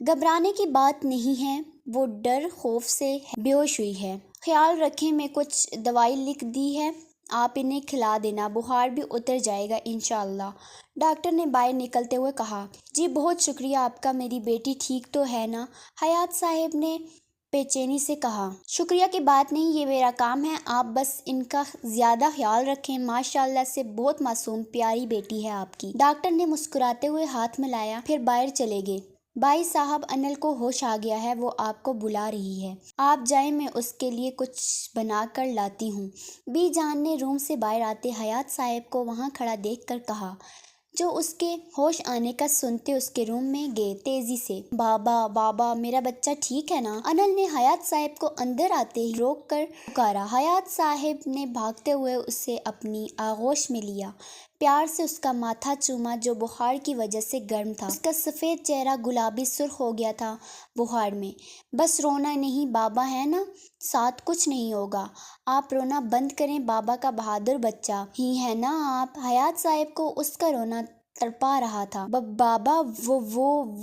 گھبرانے کی بات نہیں ہے، وہ ڈر خوف سے بے ہوش ہوئی ہے۔ خیال رکھیں میں کچھ دوائی لکھ دی ہے، آپ انہیں کھلا دینا، بخار بھی اتر جائے گا انشاءاللہ، ڈاکٹر نے باہر نکلتے ہوئے کہا۔ جی بہت شکریہ آپ کا، میری بیٹی ٹھیک تو ہے نا؟ حیات صاحب نے بے چینی سے کہا۔ شکریہ کی بات نہیں، یہ میرا کام ہے، آپ بس ان کا زیادہ خیال رکھیں، ماشاءاللہ سے بہت معصوم پیاری بیٹی ہے آپ کی۔ ڈاکٹر نے مسکراتے ہوئے ہاتھ ملایا، پھر باہر چلے گئے۔ بھائی صاحب انل کو ہوش آ گیا ہے، وہ آپ کو بلا رہی ہے، آپ جائیں، میں اس کے لیے کچھ بنا کر لاتی ہوں۔ بی جان نے روم سے باہر آتے حیات صاحب کو وہاں کھڑا دیکھ کر کہا، جو اس کے ہوش آنے کا سنتے اس کے روم میں گئے تیزی سے۔ بابا بابا میرا بچہ ٹھیک ہے نا؟ انل نے حیات صاحب کو اندر آتے ہی روک کر پکارا۔ حیات صاحب نے بھاگتے ہوئے اسے اپنی آغوش میں لیا، پیار سے اس کا ماتھا چوما جو بخار کی وجہ سے گرم تھا۔ اس کا سفید چہرہ گلابی سرخ ہو گیا تھا بخار میں۔ بس رونا نہیں، بابا ہے نا ساتھ، کچھ نہیں ہوگا، آپ رونا بند کریں، بابا کا بہادر بچہ ہی ہے نا آپ۔ حیات صاحب کو اس کا رونا تڑپا رہا تھا۔ بابا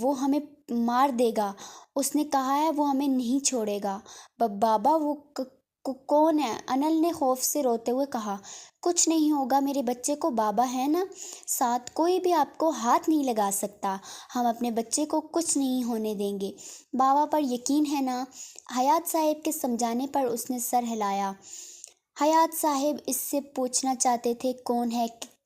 وہ ہمیں مار دے گا، اس نے کہا ہے وہ ہمیں نہیں چھوڑے گا۔ بابا وہ کون ہے؟ انل نے خوف سے روتے ہوئے کہا۔ کچھ نہیں ہوگا، میرے بچے کو بابا ہے نا ساتھ، کوئی بھی آپ کو ہاتھ نہیں لگا سکتا، ہم اپنے بچے کو کچھ نہیں ہونے دیں گے، بابا پر یقین ہے نا؟ حیات صاحب کے سمجھانے پر اس نے سر ہلایا۔ حیات صاحب اس سے پوچھنا چاہتے تھے کون ہے،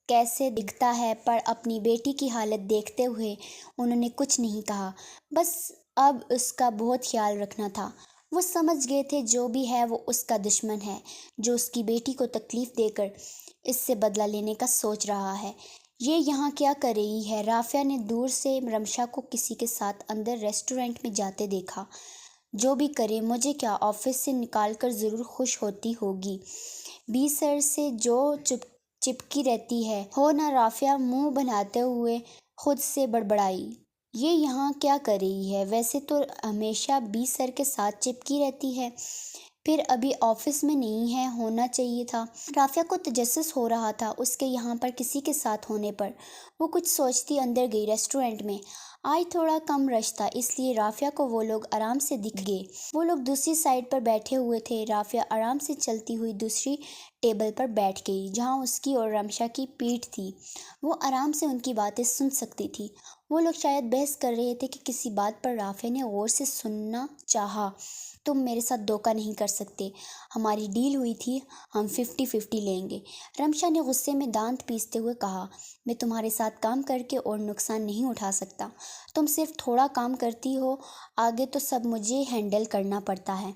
کیسے دکھتا ہے، پر اپنی بیٹی کی حالت دیکھتے ہوئے انہوں نے کچھ نہیں کہا، بس اب اس کا بہت خیال رکھنا تھا۔ وہ سمجھ گئے تھے جو بھی ہے وہ اس کا دشمن ہے، جو اس کی بیٹی کو تکلیف دے کر اس سے بدلہ لینے کا سوچ رہا ہے۔ یہ یہاں کیا کر رہی ہے؟ رافعہ نے دور سے رمشا کو کسی کے ساتھ اندر ریسٹورنٹ میں جاتے دیکھا۔ جو بھی کرے مجھے کیا، آفس سے نکال کر ضرور خوش ہوتی ہوگی، بی سر سے جو چپکی رہتی ہے ہو نا؟ رافعہ منہ بناتے ہوئے خود سے بڑبڑائی۔ یہ یہاں کیا کر رہی ہے؟ ویسے تو ہمیشہ بی سر کے ساتھ چپکی رہتی ہے، پھر ابھی آفس میں نہیں ہے، ہونا چاہیے تھا۔ رافعہ کو تجسس ہو رہا تھا اس کے یہاں پر کسی کے ساتھ ہونے پر۔ وہ کچھ سوچتی اندر گئی۔ ریسٹورنٹ میں آج تھوڑا کم رش تھا، اس لیے رافعہ کو وہ لوگ آرام سے دکھ گئے۔ وہ لوگ دوسری سائڈ پر بیٹھے ہوئے تھے۔ رافعہ آرام سے چلتی ہوئی دوسری ٹیبل پر بیٹھ گئی جہاں اس کی اور رمشا کی پیٹھ تھی۔ وہ آرام سے ان کی باتیں سن سکتی تھی۔ وہ لوگ شاید بحث کر رہے تھے کہ کسی بات پر رافعہ نے غور سے سننا چاہا۔ تم میرے ساتھ دھوکہ نہیں کر سکتے، ہماری ڈیل ہوئی تھی، ہم 50-50 لیں گے، رمشا نے غصے میں دانت پیستے ہوئے کہا۔ میں تمہارے ساتھ کام کر کے اور نقصان نہیں اٹھا سکتا، تم صرف تھوڑا کام کرتی ہو، آگے تو سب مجھے ہینڈل کرنا پڑتا ہے،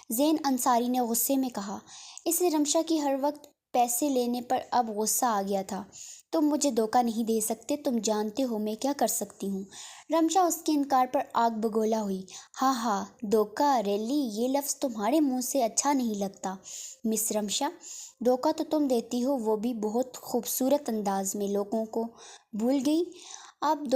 زین انصاری نے غصے میں کہا۔ اسے رمشا کی ہر وقت پیسے لینے پر اب غصہ آ گیا تھا۔ تم مجھے دھوکہ نہیں دے سکتے، تم جانتے ہو میں کیا کر سکتی ہوں۔ رمشا اس کے انکار پر آگ بگولا ہوئی۔ ہاں دھوکہ، ریلی، یہ لفظ تمہارے منہ سے اچھا نہیں لگتا مس رمشا، دھوکہ تو تم دیتی ہو، وہ بھی بہت خوبصورت انداز میں، لوگوں کو بھول گئی، اب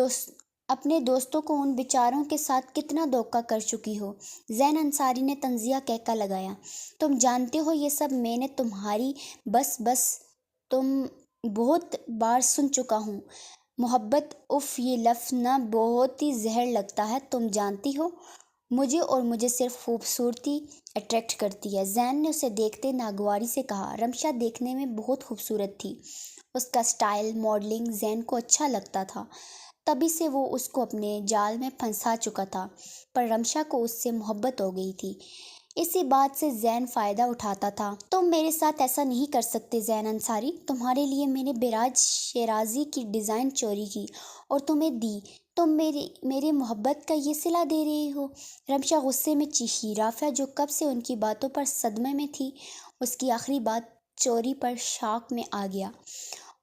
اپنے دوستوں کو، ان بیچاروں کے ساتھ کتنا دھوکہ کر چکی ہو۔ زین انصاری نے طنزیہ کہکا لگایا۔ تم جانتے ہو یہ سب میں نے تمہاری بس تم بہت بار سن چکا ہوں، محبت، اف، یہ لفظ نہ بہت ہی زہر لگتا ہے، تم جانتی ہو مجھے، اور مجھے صرف خوبصورتی اٹریکٹ کرتی ہے، زین نے اسے دیکھتے ناگواری سے کہا۔ رمشا دیکھنے میں بہت خوبصورت تھی، اس کا سٹائل، ماڈلنگ زین کو اچھا لگتا تھا، تبھی سے وہ اس کو اپنے جال میں پھنسا چکا تھا، پر رمشا کو اس سے محبت ہو گئی تھی، اسی بات سے زین فائدہ اٹھاتا تھا۔ تم میرے ساتھ ایسا نہیں کر سکتے زین انصاری، تمہارے لیے میں نے بیراج شیرازی کی ڈیزائن چوری کی اور تمہیں دی، تم میرے محبت کا یہ صلہ دے رہے ہو؟ رمشا غصے میں چیخی۔ رافعہ جو کب سے ان کی باتوں پر صدمے میں تھی، اس کی آخری بات چوری پر شاک میں آ گیا۔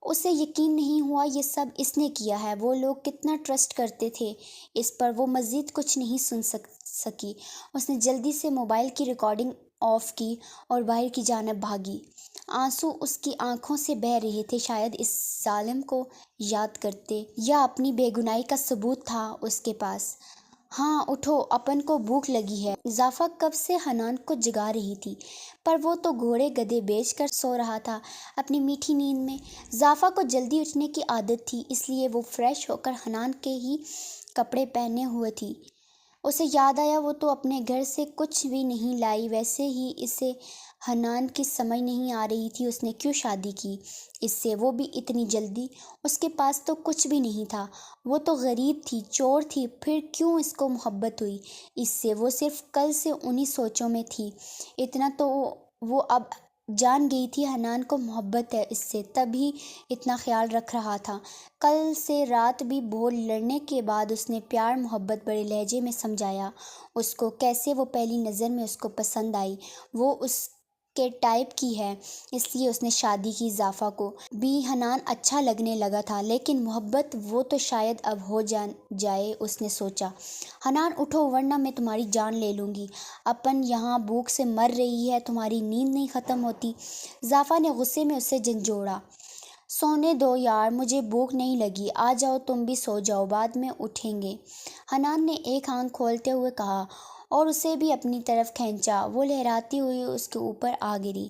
اسے یقین نہیں ہوا یہ سب اس نے کیا ہے، وہ لوگ کتنا ٹرسٹ کرتے تھے اس پر۔ وہ مزید کچھ نہیں سن سکی، اس نے جلدی سے موبائل کی ریکارڈنگ آف کی اور باہر کی جانب بھاگی۔ آنسو اس کی آنکھوں سے بہہ رہے تھے، شاید اس ظالم کو یاد کرتے، یا اپنی بے گناہی کا ثبوت تھا اس کے پاس۔ ہاں اٹھو، اپن کو بھوک لگی ہے، اضافہ کب سے حنان کو جگا رہی تھی، پر وہ تو گھوڑے گدھے بیچ کر سو رہا تھا اپنی میٹھی نیند میں۔ اضافہ کو جلدی اٹھنے کی عادت تھی، اس لیے وہ فریش ہو کر حنان کے ہی کپڑے پہنے ہوئے تھی، اسے یاد آیا وہ تو اپنے گھر سے کچھ بھی نہیں لائی، ویسے ہی اسے حنان کی سمجھ نہیں آ رہی تھی اس نے کیوں شادی کی اس سے، وہ بھی اتنی جلدی۔ اس کے پاس تو کچھ بھی نہیں تھا، وہ تو غریب تھی، چور تھی، پھر کیوں اس کو محبت ہوئی اس سے؟ وہ صرف کل سے انہی سوچوں میں تھی، اتنا تو وہ اب جان گئی تھی حنان کو محبت ہے اس سے، تبھی اتنا خیال رکھ رہا تھا۔ کل سے رات بھی بہت لڑنے کے بعد اس نے پیار محبت بڑے لہجے میں سمجھایا اس کو، کیسے وہ پہلی نظر میں اس کو پسند آئی، وہ اس کے ٹائپ کی ہے، اس لیے اس نے شادی کی۔ اضافہ کو بھی حنان اچھا لگنے لگا تھا، لیکن محبت وہ تو شاید اب ہو جائے اس نے سوچا۔ حنان اٹھو ورنہ میں تمہاری جان لے لوں گی، اپن یہاں بھوک سے مر رہی ہے، تمہاری نیند نہیں ختم ہوتی۔ اضافہ نے غصے میں اسے جھنجھوڑا۔ سونے دو یار، مجھے بھوک نہیں لگی، آ جاؤ تم بھی سو جاؤ، بعد میں اٹھیں گے، حنان نے ایک آنکھ کھولتے ہوئے کہا اور اسے بھی اپنی طرف کھینچا، وہ لہراتی ہوئی اس کے اوپر آ گری۔